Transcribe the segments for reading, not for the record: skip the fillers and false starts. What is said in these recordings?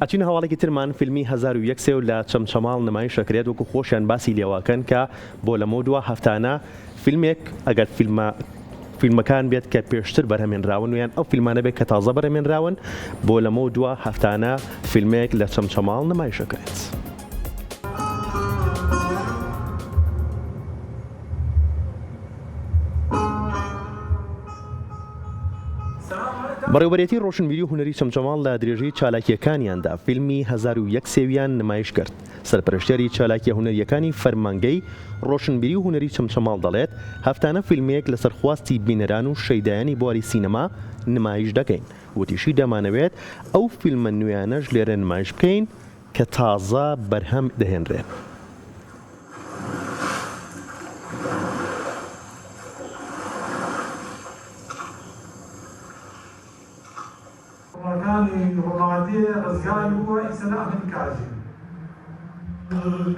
ئەچین هەواڵێکی ترمان فیلمی 1001 سێ و لە چەمچەماڵ نمایش دەکرێت وەکو خۆشیان باسی لێواکەن کە بۆ لەمە دووە هەفتانە فیلمێک ئەگەر فیلمەکان بێت کە پێشتر بەرهەمێنراون ویان ئەو فیلمانە بێت کە تازە بەرهەمێنراون بۆ لەمە دووە هەفتانە فیلمێک لە چەمچەماڵ نمایش دەکرێت. بەڕێوەبەرێتی ڕۆشنبیری و هونەری چەمچەماڵ لە درێژەی چالاکیەکانیاندا فیلمی 1001 سێویان نمایش کرد. سەرپەرشتیاری چالاکیە هونەریەکانی فەرمانگەی ڕۆشنبیری و هونەری چەمچەماڵ دەڵێت هەفتانە فیلمێک لە سەرخواستی بینەران و شەیدایانی بواری سینەما نمایش دەکەین. وتیشی دەمانەوێت ئەو فیلمە نوێیانەش لێرە نمایش بکەین کە تازە بەرهەم دەهێنرێن. ڕۆناڵدی ڕزگاری بووە ئیسەلا ئەمریکاژی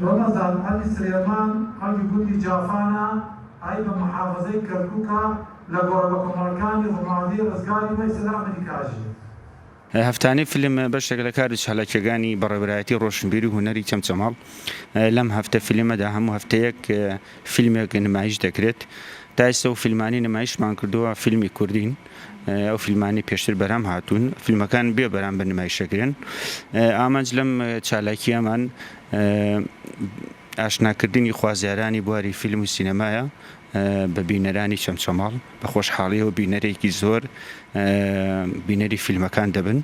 ڕەمەزان عەلی سلێمان خەڵکی گوندی جافانە ئای بە محافەزەی کەرکووکە لە گۆڕە کۆمەڵەکانی ڕۆناڵدی ڕزگاری بووە ئیسەلا ئەمریکاژی. هەفتانەی فیلم بەشێک لە کاری چالاکیەکانی بەڕێوەبەرایەتی ڕۆشنبیری و هونەری چەمچەماڵ لەم هەفتە فیلمەدا هەموو هەفتەیەک فیلمێک نمایش دەکرێت. تا ئێستا و فیلمانی نمایشمان کردووە فیلمی کوردین، ئەو فیلمانی پێشتر بەرهەم هاتوون، فیلمەکان بێ بەرام بە نمایشەکرێن. ئامانج لەم چالاکیەمان ئاشناکردنی خوازیارانی بواری فیلم و سینەمایە بە بینەرانی چەمچەماڵ بە خۆشحاڵیەوە بینەرێکی زۆر بینەری فیلمەکان دەبن.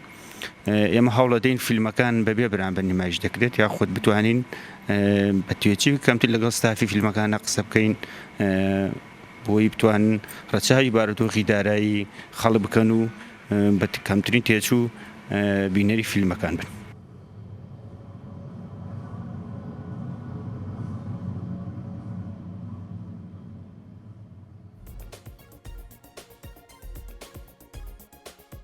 ئێمە هەوڵەدەین فیلمەکان بەبێ بەرام بە نمایش دەکرێت یا خۆت بتوانین بە توێچی کەمتر لەگەڵ ستافی فیلمەکانە قسە بکەین بۆی بتوانن ڕەچاوی بارودۆخی دارایی خەڵک بکەن و بە کەمترین تێچوو بینەری فیلمەکان بن.